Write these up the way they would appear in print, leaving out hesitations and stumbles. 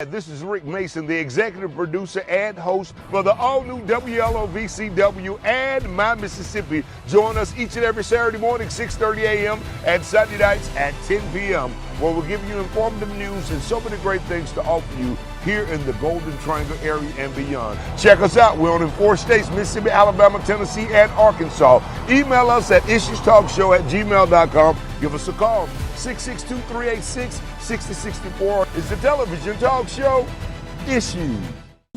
This is Rick Mason, the executive producer and host for the all-new WLOVCW and My Mississippi. Join us each and every Saturday morning, 6:30 a.m. and Sunday nights at 10 p.m., where we'll give you informative news and so many great things to offer you here in the Golden Triangle area and beyond. Check us out. We're on in 4 states, Mississippi, Alabama, Tennessee, and Arkansas. Email us at issuestalkshow@gmail.com. Give us a call, 662-386-6064. It's the television talk show, Issues.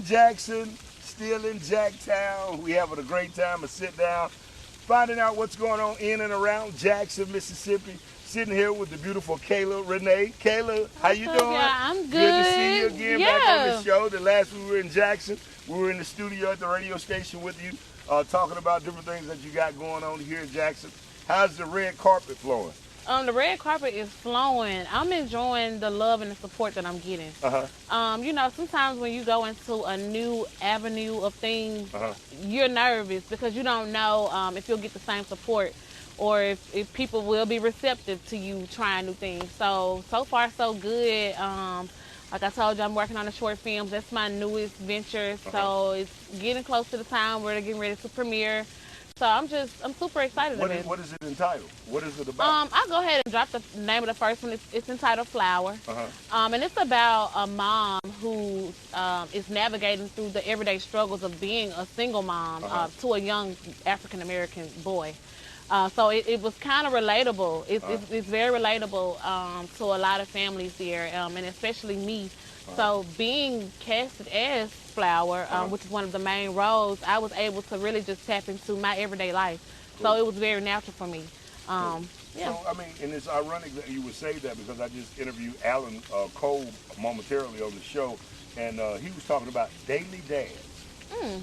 Jackson, still in Jacktown. We having a great time, a sit down, finding out what's going on in and around Jackson, Mississippi. Sitting here with the beautiful Kayla Renee. Kayla, how you doing? Yeah, I'm good. Good to see you again back on the show. The last we were in Jackson, we were in the studio at the radio station with you, talking about different things that you got going on here in Jackson. How's the red carpet flowing? The red carpet is flowing. I'm enjoying the love and the support that I'm getting. You know, sometimes when you go into a new avenue of things, you're nervous because you don't know if you'll get the same support or if people will be receptive to you trying new things. So far so good. Like I told you, I'm working on the short films. That's my newest venture. So it's getting close to the time where they're getting ready to premiere. So I'm super excited about it. What is it entitled? What is it about? I'll go ahead and drop the name of the first one. It's entitled Flower. And it's about a mom who is navigating through the everyday struggles of being a single mom to a young African-American boy. So it was kind of relatable. It's very relatable to a lot of families here, and especially me. So being casted as Flower, which is one of the main roles, I was able to really just tap into my everyday life. So it was very natural for me. Yeah. So, I mean, and it's ironic that you would say that because I just interviewed Alan Cole momentarily on the show, and he was talking about daily dads. Okay.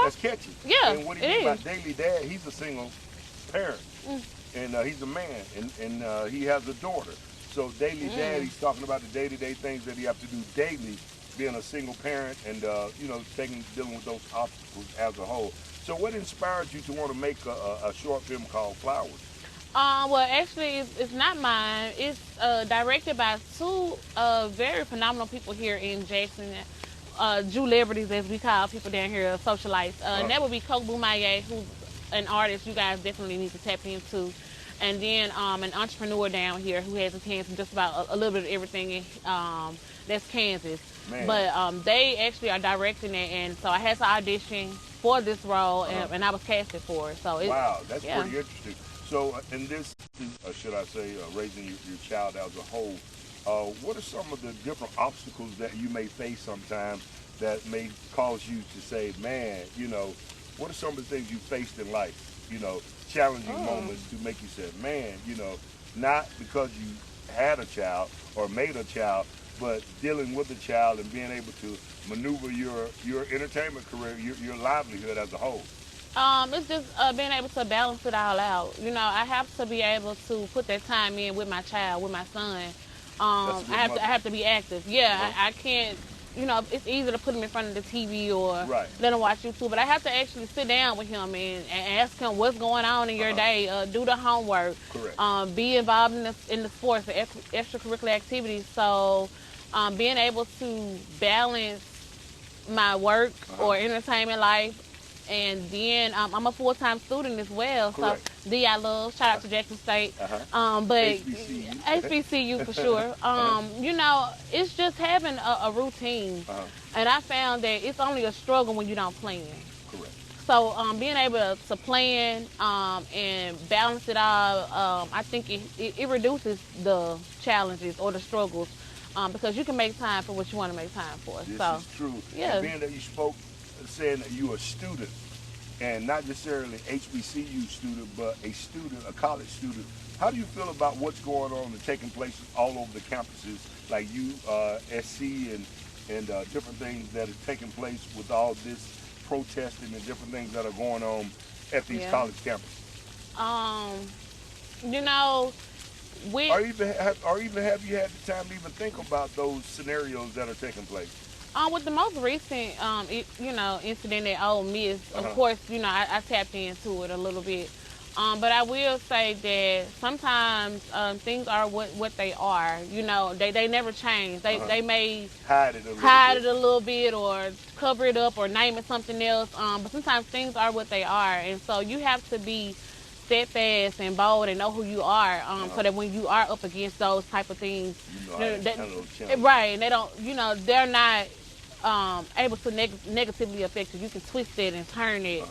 That's catchy. Yeah, and what he means by daily dad, he's a single parent, and he's a man, and he has a daughter. So daily dad, he's talking about the day-to-day things that he have to do daily, being a single parent, and you know, dealing with those obstacles as a whole. So what inspired you to want to make a short film called Flowers? Well, actually, it's not mine. It's directed by two very phenomenal people here in Jackson, Jew-liberties, as we call people down here, socialites. And that would be Coke Bumaye, who's an artist you guys definitely need to tap into. And then an entrepreneur down here who has his hands in just about a little bit of everything. That's Kansas. Man. But they actually are directing it, and so I had to audition for this role, and I was casted for it. So wow, that's pretty interesting. So in this, should I say, raising your child as a whole, what are some of the different obstacles that you may face sometimes that may cause you to say, man, you know, what are some of the things you faced in life? You know, challenging moments to make you say, man, you know, not because you had a child or made a child, but dealing with a child and being able to maneuver your entertainment career, your livelihood as a whole. It's just being able to balance it all out. You know, I have to be able to put that time in with my child, with my son. I have to be active. Yeah, I can't. You know, it's easy to put him in front of the TV or let him watch YouTube, but I have to actually sit down with him and ask him what's going on in your day, do the homework, be involved in the sports, the extracurricular activities. So being able to balance my work or entertainment life, and then I'm a full-time student as well. Correct. So D.I. Love, shout out to Jackson State. But HBCU for sure. You know, it's just having a routine. And I found that it's only a struggle when you don't plan. Correct. So being able to plan and balance it all, I think it reduces the challenges or the struggles because you can make time for what you want to make time for. This so is true. Yeah. And being that you spoke, saying that you're a student, and not necessarily HBCU student, but a student, a college student, how do you feel about what's going on and taking place all over the campuses, like SC and different things that are taking place with all this protesting and different things that are going on at these college campuses? You know, or even have you had the time to even think about those scenarios that are taking place? With the most recent, you know, incident at Ole Miss, of course, you know, I tapped into it a little bit. But I will say that sometimes things are what they are. You know, they never change. They may hide it a little bit or cover it up or name it something else. But sometimes things are what they are, and so you have to be steadfast and bold and know who you are, so that when you are up against those type of things, right, and they don't, they're not able to negatively affect you. You can twist it and turn it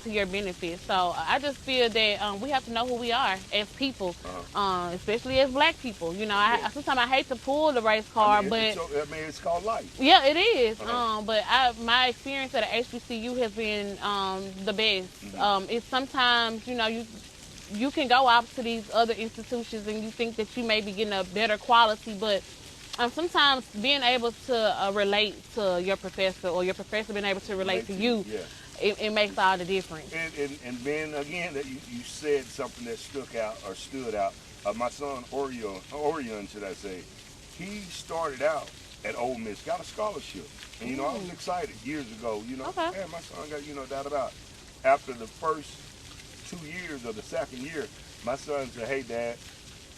to your benefit. So I just feel that we have to know who we are as people, especially as black people. You know, sometimes I hate to pull the race card, but it's called life. Yeah, it is. But my experience at the HBCU has been the best. It's sometimes, you can go out to these other institutions and you think that you may be getting a better quality, but sometimes being able to relate to your professor or your professor being able to relate to you, it makes all the difference. And Ben, again, that you said something that stood out. My son, Orion, should I say, he started out at Ole Miss, got a scholarship. And, I was excited years ago, man, my son got, After the first 2 years or the second year, my son said, hey, Dad,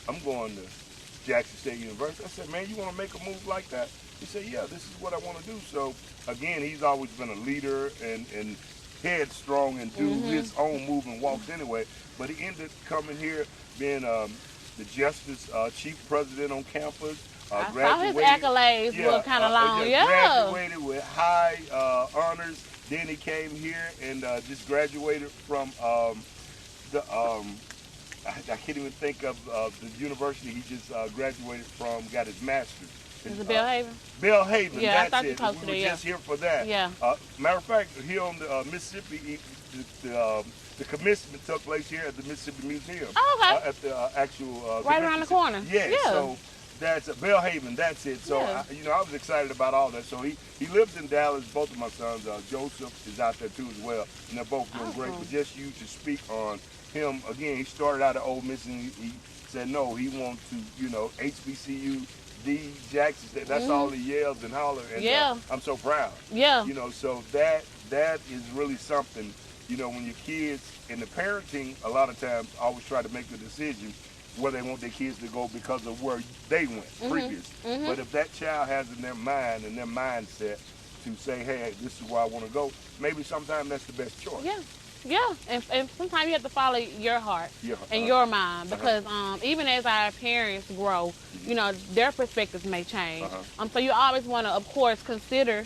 I'm going to Jackson State University. I said, man, you want to make a move like that? He said, yeah, this is what I want to do. So, again, he's always been a leader and headstrong and do his own move and walks anyway. But he ended coming here, being the Justice Chief President on campus. I saw his accolades were kind of long. Graduated with high honors. Then he came here and just graduated from I can't even think of the university he just graduated from, got his master's. Is it Belhaven? Belhaven, yeah, that's it. We were just here for that. Yeah. Matter of fact, here on the Mississippi, the commencement took place here at the Mississippi Museum. Oh, okay. At the actual right around the corner. Yeah. So that's Belhaven, that's it. So, I was excited about all that. So he lives in Dallas. Both of my sons, Joseph is out there too as well. And they're both doing great. But just you to speak on him, again, he started out at Ole Miss and he said no, he wants to, HBCU, Jackson, that's all he yells and hollers. And I'm so proud. Yeah. So that is really something, when your kids, and the parenting, a lot of times, always try to make the decision where they want their kids to go because of where they went previous. But if that child has in their mind and their mindset to say, hey, this is where I want to go, maybe sometimes that's the best choice. Yeah, and sometimes you have to follow your heart and your mind, because even as our parents grow, their perspectives may change. So you always want to, of course, consider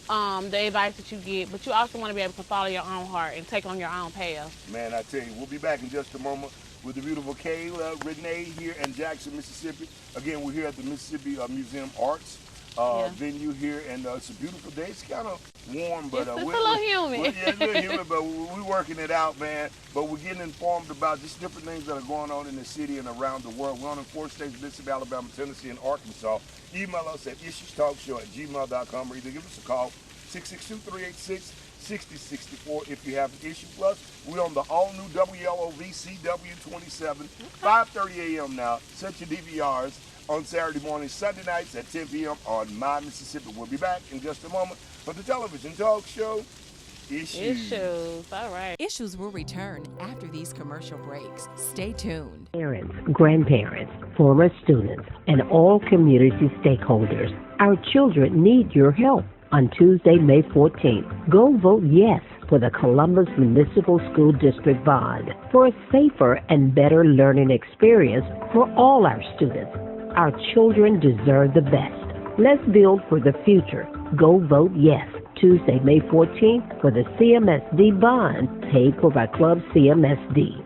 the advice that you get, but you also want to be able to follow your own heart and take on your own path. Man, I tell you, we'll be back in just a moment with the beautiful Kayla Renee here in Jackson, Mississippi. Again, we're here at the Mississippi Museum Arts venue here, and it's a beautiful day. It's kind of warm, but it's a little humid. It's a little humid, but we're working it out, man. But we're getting informed about just different things that are going on in the city and around the world. We're on in 4 states: Mississippi, Alabama, Tennessee, and Arkansas. Email us at issuestalkshow@gmail.com, or either give us a call, 662-386-6064 if you have an issue. Plus, we're on the all-new WLOV CW27, 5:30 a.m. now. Set your DVRs on Saturday mornings, Sunday nights at 10 p.m. on My Mississippi. We'll be back in just a moment for the television talk show, Issues. All right. Issues will return after these commercial breaks. Stay tuned. Parents, grandparents, former students, and all community stakeholders, our children need your help. On Tuesday, May 14th, go vote yes for the Columbus Municipal School District bond for a safer and better learning experience for all our students. Our children deserve the best. Let's build for the future. Go vote yes. Tuesday, May 14th for the CMSD bond paid for by Club CMSD.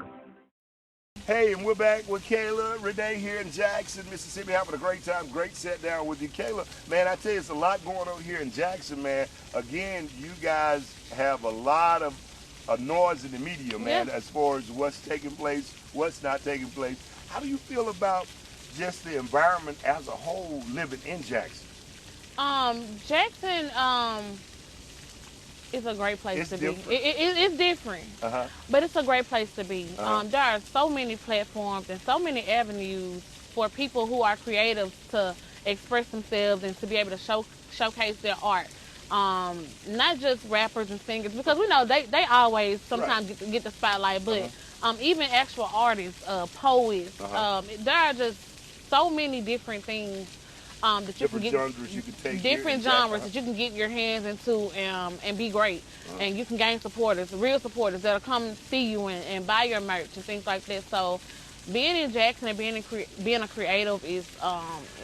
Hey, and we're back with Kayla Renee here in Jackson, Mississippi, having a great time. Great sit down with you. Kayla, man, I tell you, it's a lot going on here in Jackson, man. Again, you guys have a lot of noise in the media, man, as far as what's taking place, what's not taking place. How do you feel about just the environment as a whole living in Jackson? Jackson, it's a great place to be. It's different, but it's a great place to be. There are so many platforms and so many avenues for people who are creative to express themselves and to be able to showcase their art. Not just rappers and singers, because we know they always sometimes get the spotlight, but even actual artists, poets. There are just so many different things that you Different can get, genres you can take. different genres that you can get your hands into and be great. And you can gain supporters, real supporters that'll come see you and buy your merch and things like that. So being in Jackson and being a creative is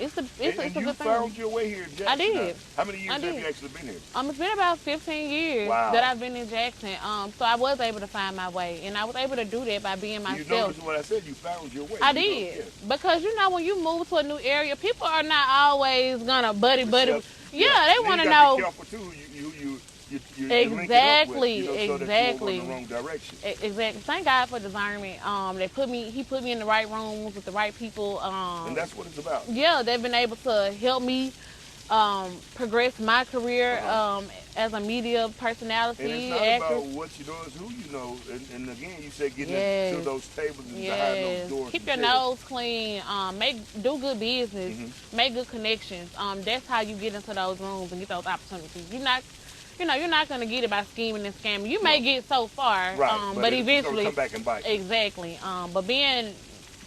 it's a And good you thing. found your way here in Jackson. I did. How many years I have did. you actually been here? It's been about 15 years Wow. that I've been in Jackson. So I was able to find my way, and I was able to do that by being myself. You notice what I said? You found your way. I You know, did. yeah. Because, when you move to a new area, people are not always going to buddy. Yeah, they want to know. You got to be careful, too. You link it up with, Exactly, so that you won't exactly. go in the wrong direction. Exactly. Thank God for discernment. He put me in the right rooms with the right people. And that's what it's about. Yeah, they've been able to help me progress my career as a media personality. And it's not actress. about what you know, it's who you know. And again, you say getting Yes. into those tables and behind Yes. those doors. Keep and your chairs. nose clean. Do good business. Make good connections. That's how you get into those rooms and get those opportunities. You're not going to get it by scheming and scamming. You may get so far, Right, but it's eventually, gonna come back and bite you. exactly. But being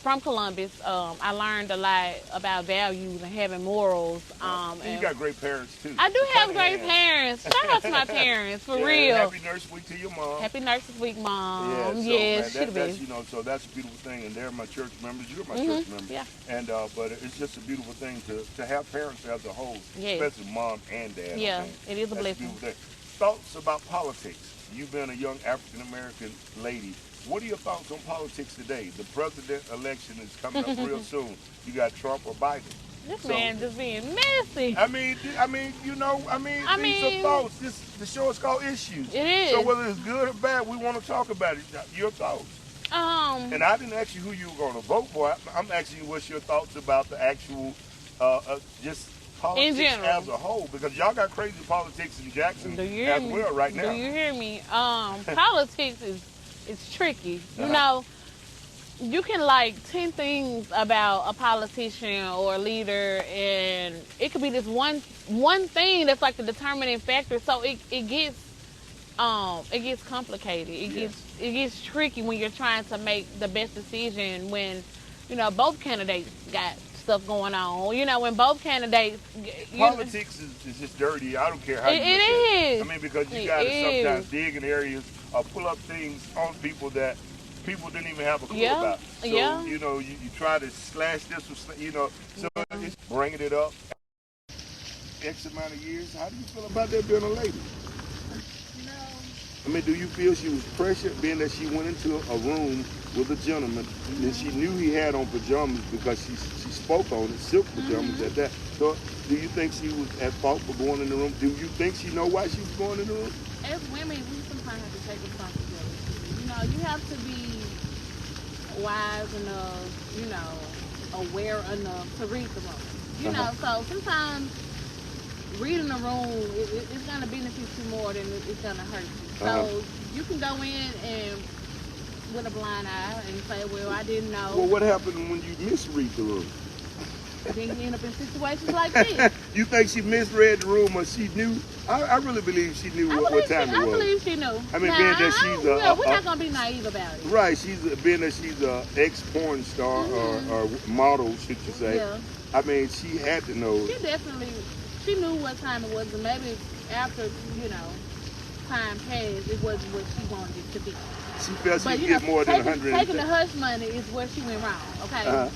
from Columbus, I learned a lot about values and having morals. And you got great parents too. I do have great Cunningham. parents. Shout out to my parents, for Yeah, real. Happy Nurse Week to your mom. Happy Nurses Week, Mom. Yeah, so, yes, man, should that's be. so that's a beautiful thing, and they're my church members. You're my church member. Yeah. And but it's just a beautiful thing to have parents as a whole, Yes. especially mom and dad. Yeah, okay? it is a That's blessing. beautiful thing. Thoughts about politics? You've been a young African American lady. What are your thoughts on politics today? The president election is coming up real soon. You got Trump or Biden. This So- man just being messy. I mean, these are thoughts. The show is called Issues. It is. So whether it's good or bad, we want to talk about it. Your thoughts. And I didn't ask you who you were going to vote for. I'm asking you what's your thoughts about the actual, just politics In general. as a whole, because y'all got crazy politics in Jackson Do you hear as me? well right now. Do you hear me? Politics is tricky. You Uh-huh. know, you can like 10 things about a politician or a leader, and it could be this one thing that's like the determining factor. So it gets complicated. It gets tricky when you're trying to make the best decision when, both candidates got stuff going on. When both candidates Politics is just dirty. I don't care how you look It at it. is. I mean, because you It got to is. sometimes dig in areas or pull up things on people that people didn't even have a clue Yeah, about. So, yeah. you try to slash this or, so it's bringing it up X amount of years. How do you feel about that being a lady? I mean, do you feel she was pressured, being that she went into a room with a gentleman, and she knew he had on pajamas because she spoke on it, silk pajamas at that. So, do you think she was at fault for going in the room? Do you think she know why she was going in the room? As women, we sometimes have to take responsibility. You have to be wise enough, aware enough to read the room. So sometimes reading the room, it's going to benefit you more than it's going to hurt you. So you can go in and with a blind eye and say, well, I didn't know. Well, what happened when you misread the room? Then you end up in situations like this. You think she misread the room, or she knew? I really believe she knew what time it I was. believe she knew. I mean, being that she's we're not going to be naive about it. Right, being that she's a ex-porn star or model, should you say. Yeah. I mean, she had to know. She knew what time it was, and maybe after, time passed, it wasn't what she wanted it to be. She felt she But, could get more than 100. Taking the hush money is where she went wrong, okay?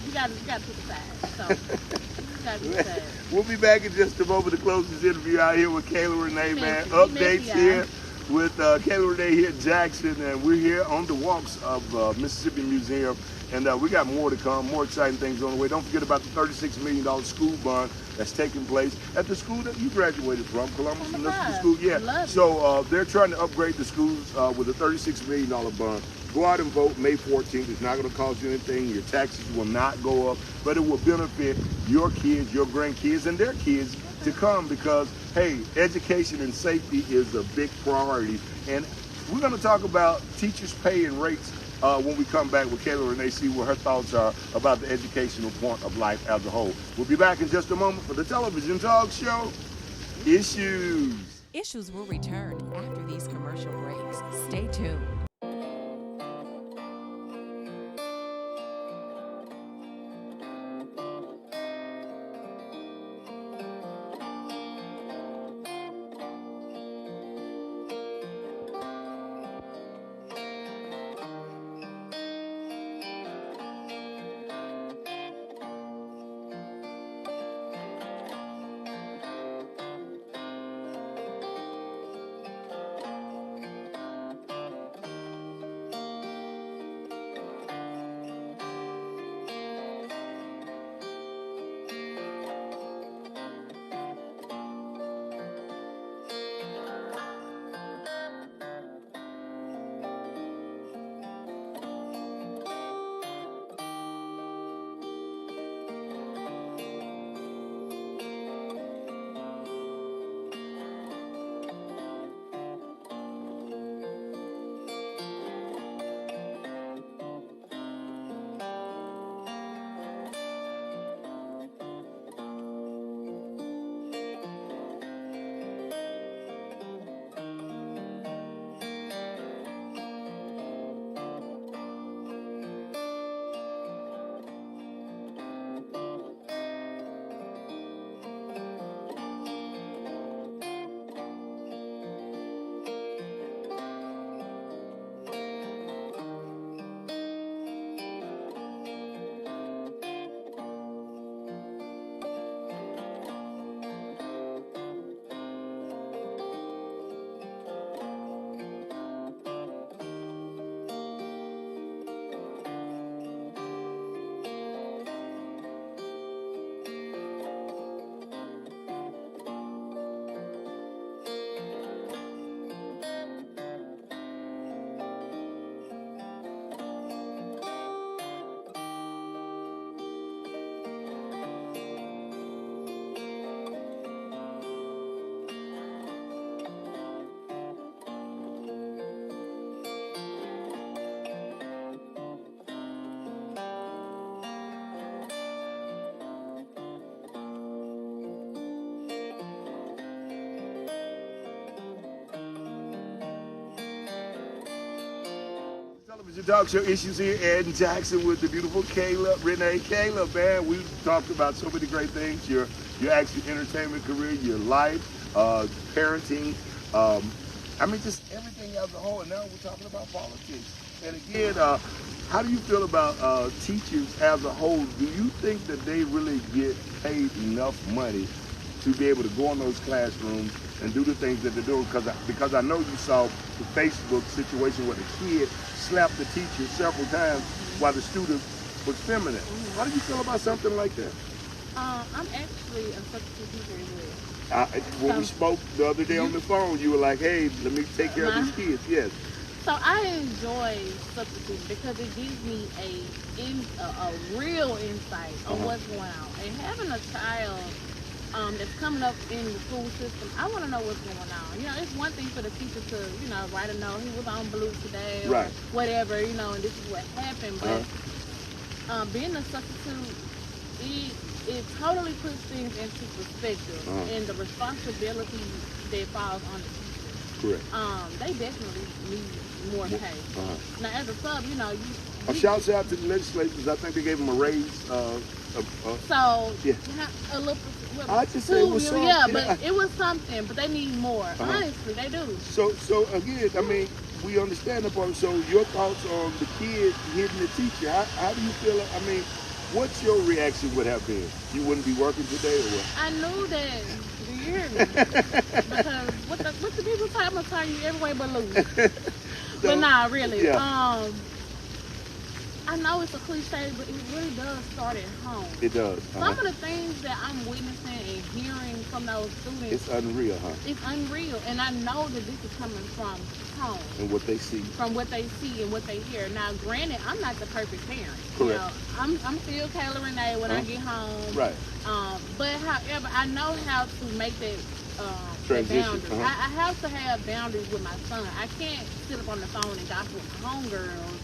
You gotta pick a side. So, you gotta pick a side. We'll be back in just a moment to close this interview out here with Kayla Renee, man. you. Updates Messy, here with Kayla Renee here in Jackson, and we're here on the walks of Mississippi Museum. And we got more to come, more exciting things on the way. Don't forget about the $36 million school bond that's taking place at the school that you graduated from, Columbus Municipal School. Yeah. Love it. So they're trying to upgrade the schools with a $36 million bond. Go out and vote May 14th. It's not going to cost you anything. Your taxes will not go up, but it will benefit your kids, your grandkids, and their kids to come because, hey, education and safety is a big priority. And we're going to talk about teachers' pay and rates when we come back with Kayla Renee, see what her thoughts are about the educational point of life as a whole. We'll be back in just a moment for the television talk show, Issues. Issues will return after these commercial breaks. Stay tuned. Television Talk Show Issues here, Ed and Jackson with the beautiful Kayla, Renee. Kayla, man, we've talked about so many great things. Your actual entertainment career, your life, parenting, I mean, just everything as a whole. And now we're talking about politics. And again, how do you feel about teachers as a whole? Do you think that they really get paid enough money to be able to go in those classrooms and do the things that they're doing? Because I know you saw the Facebook situation where the kid slapped the teacher several times while the student was filming it. How do you feel about something like that? I'm actually a substitute teacher as well. When we spoke the other day on the phone, you were like, hey, let me take care of these kids. Yes. So I enjoy substituting because it gives me a real insight on what's going on. And having a child that's coming up in the school system, I want to know what's going on. You know, it's one thing for the teacher to, you know, write a note, he was on blue today or whatever, you know, and this is what happened. But being a substitute, it totally puts things into perspective and the responsibility that falls on the teacher. Correct. They definitely need more pay. Now, as a sub, you know, shouts out to the legislators. I think they gave them a raise. So, yeah. A little. I just say it was something. Yeah, but it was something. But they need more. Honestly, they do. So again, I mean, we understand the part. So your thoughts on the kid hitting the teacher? How do you feel? I mean, what's your reaction would have been? You wouldn't be working today, or what? I knew that. Do you hear me? Because what the people say, I'm gonna turn you every way but loose. But nah, really. Yeah. I know it's a cliche, but it really does start at home. It does. Some of the things that I'm witnessing and hearing from those students, it's unreal, It's unreal, and I know that this is coming from home. And what they see. From what they see and what they hear. Now, granted, I'm not the perfect parent. Correct. You know, I'm still Kayla Renee when I get home. Right. But however, I know how to make that boundaries. I have to have boundaries with my son. I can't sit up on the phone and gossip with my homegirls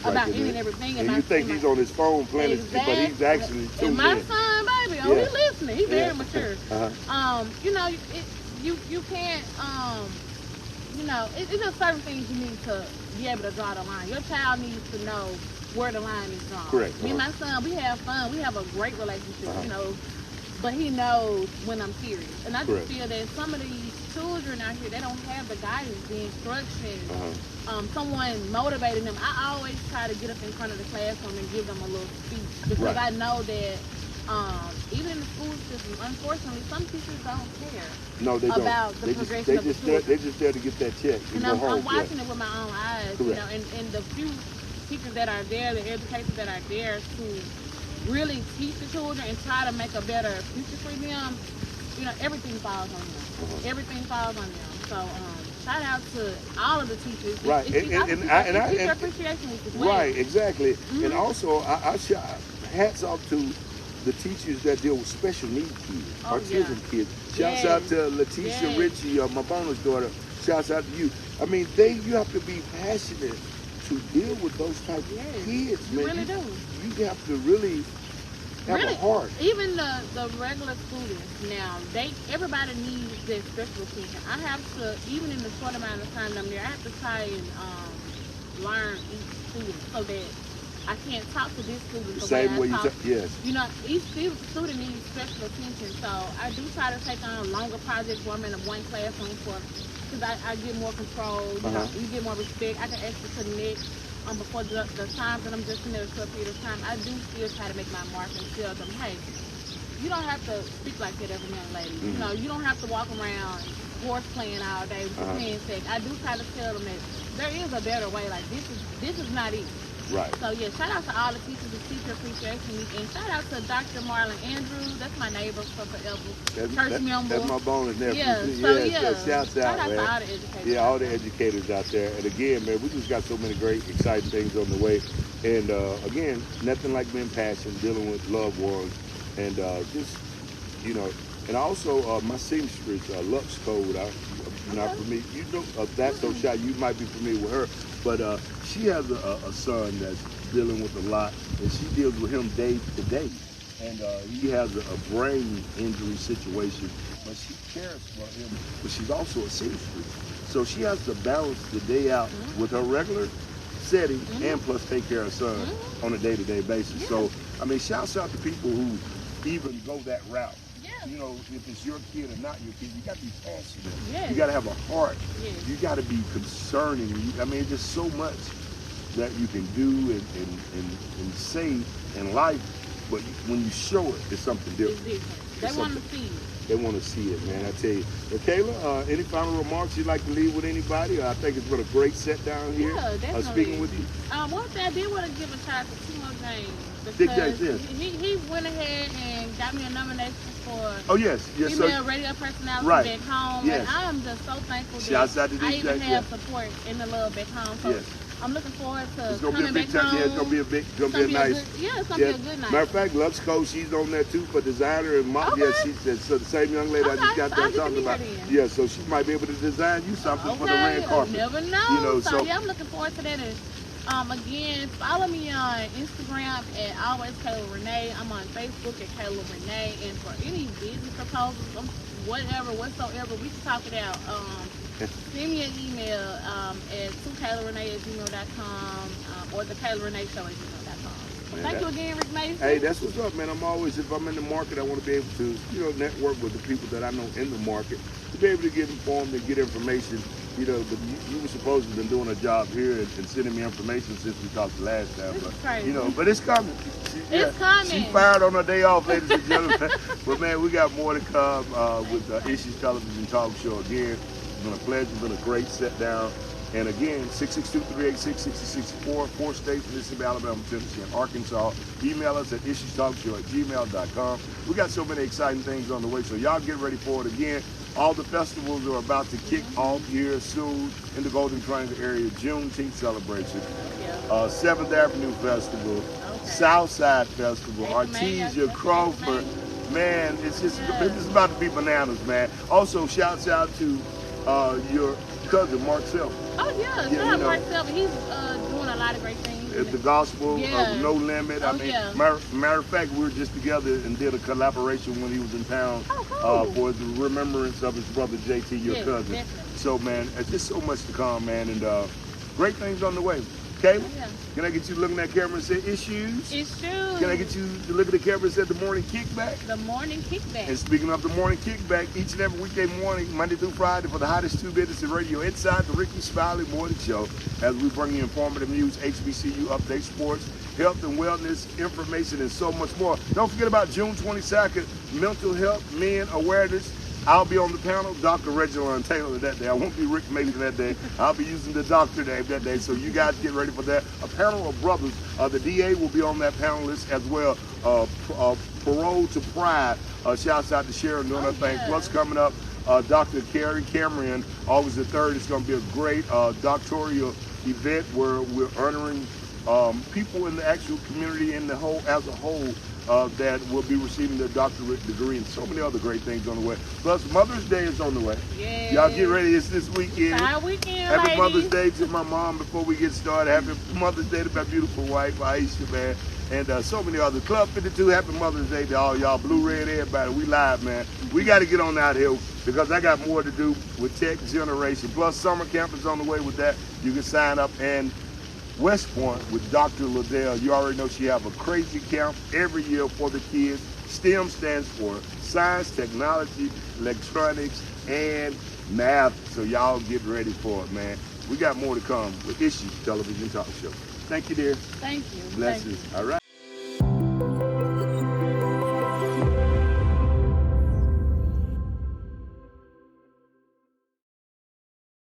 about any and everything. And you think he's on his phone playing but he's actually tuned in. And my son, baby, he listening. He's very mature. You know, you can't, you know, it's just certain things you need to be able to draw the line. Your child needs to know where the line is drawn. Correct. Me and my son, we have fun. We have a great relationship, you know. But he knows when I'm serious. And I just feel that some of these children out here, they don't have the guidance, the instruction, someone motivating them. I always try to get up in front of the classroom and give them a little speech because I know that even in the school system, unfortunately, some teachers don't care. No, they about don't. The progression of the children. They're just there to get that check. And I'm watching it with my own eyes, you know, and the few teachers that are there, the educators that are there to really teach the children and try to make a better future for them, you know, everything falls on them. Everything falls on them. So, shout out to all of the teachers. Right. It's Teacher Appreciation Week as well. Right, exactly. And also, I hats off to the teachers that deal with special needs kids, autism kids. Shouts out to Leticia Ritchie, my bonus daughter. Shouts out to you. I mean, you have to be passionate to deal with those type of kids, man. You really do. You have to really have a heart. Even the regular students now, everybody needs their special attention. I have to, even in the short amount of time I'm there, I have to try and learn each student so that I can't talk to this student the same way I talk. You know, each student needs special attention, so I do try to take on longer projects where I'm in one classroom because I get more control. You know, you get more respect. I can actually connect. Before the times that I'm just in there a short period of time, I do still try to make my mark and tell them, hey, you don't have to speak like that as a young lady. You know, you don't have to walk around horse playing all day with your pen sex. I do try to tell them that there is a better way. Like this is not it. Right. So yeah, shout out to all the teachers of Teacher Appreciation Week, and shout out to Dr. Marlon Andrews. That's my neighbor for forever. Church member. That's my bonus nephew. Shouts out, man. To all the educators. Yeah, all the educators out there. And again, man, we just got so many great, exciting things on the way. And again, nothing like being passionate, dealing with loved ones, and just, you know. And also, my seamstress, Lux Code, not for me. You know, that's so shy. You might be familiar with her. But she has a son that's dealing with a lot, and she deals with him day to day. And he has a brain injury situation, but she cares for him. But she's also a seamstress, so she has to balance the day out with her regular setting and plus take care of son on a day-to-day basis. So, I mean, shouts out to people who even go that route. You know, if it's your kid or not your kid, you got to be passionate. You got to have a heart. You got to be concerning. I mean, there's so much that you can do and say in life, but when you show it, it's something different. It's different. They want to see it. They want to see it, man. I tell you. Well, Kayla, any final remarks you'd like to leave with anybody? I think it's been a great set down here. Yeah, definitely. Speaking with you. One thing I did want to give a shout to Timo James. Big James, yes. He went ahead and got me a nomination for female radio personality back home. Yes. And I am just so thankful Shouts out to that I even DJ, have support in the little back home. So I'm looking forward to coming back home. Yeah, it's gonna be a big, it's gonna be a nice. It's gonna be a good night. Matter of fact, Lux Cole, she's on there too for designer and she said, so the same young lady I just got done talking about. Yeah, so she might be able to design you something for the red carpet. You never know. You know, so yeah, I'm looking forward to that. And again, follow me on Instagram at Always Kayla Renee. I'm on Facebook at Kayla Renee. And for any business proposals, whatsoever, we can talk it out. Send me an email at KaylaRenee@gmail.com or the Kayla Renee Show at gmail.com. Thank you again, Rick Mason. Hey, that's what's up, man. If I'm in the market, I want to be able to, network with the people that I know in the market to be able to get informed and get information. You know, you were supposed to have been doing a job here and sending me information since we talked the last time. This is crazy. But it's coming. It's coming. She fired on her day off, ladies and gentlemen. But man, we got more to come with Issues Television Talk Show again. It's been a pleasure. It's been a great set down. And again, 662-386-6064, 4 states, Mississippi, Alabama, Tennessee, and Arkansas. Email us at issuestalkshow@gmail.com. We got so many exciting things on the way, so y'all get ready for it again. All the festivals are about to kick off here soon in the Golden Triangle area. Juneteenth celebration, 7th Avenue Festival, Southside Festival, Artesia, Crawford. Man, it's just about to be bananas, man. Also, shouts out to your cousin, Mark Self. Oh, yeah. Shout out Mark Self. He's doing a lot of great things. The gospel of No Limit. I mean, matter of fact, we were just together and did a collaboration when he was in town for the remembrance of his brother JT, your cousin. Definitely. So, man, it's just so much to come, man, and great things on the way. Kayla, can I get you to look in that camera and say issues? Issues. Can I get you to look at the camera and say the morning kickback? The morning kickback. And speaking of the morning kickback, each and every weekday morning, Monday through Friday, for the hottest 2 minutes in radio inside the Ricky Smiley Morning Show, as we bring you informative news, HBCU updates, sports, health and wellness, information, and so much more. Don't forget about June 22nd, Mental Health Men Awareness. I'll be on the panel, Dr. Reginald Taylor that day. I won't be Rick Mason that day. I'll be using the doctor name that day, so you guys get ready for that. A panel of brothers. The DA will be on that panelist as well. Parole to Pride. Shouts out to Sharon doing her thing. Plus coming up, Dr. Carrie Cameron, August the 3rd. It's going to be a great doctoral event where we're honoring people in the actual community as a whole that will be receiving their doctorate degree and so many other great things on the way. Plus, Mother's Day is on the way. Yeah. Y'all get ready. It's this weekend. Happy ladies. Mother's Day to my mom before we get started. Happy Mother's Day to my beautiful wife, Aisha, man. And so many others. Club 52, happy Mother's Day to all y'all. Blue, red, everybody. We live, man. We got to get on out here because I got more to do with Tech Generation. Plus, summer camp is on the way with that. You can sign up. And West Point with Dr. Liddell. You already know she have a crazy camp every year for the kids. STEM stands for science, technology, electronics, and math. So y'all get ready for it, man. We got more to come with Issues Television Talk Show. Thank you, dear. Thank you. Blessings. All right.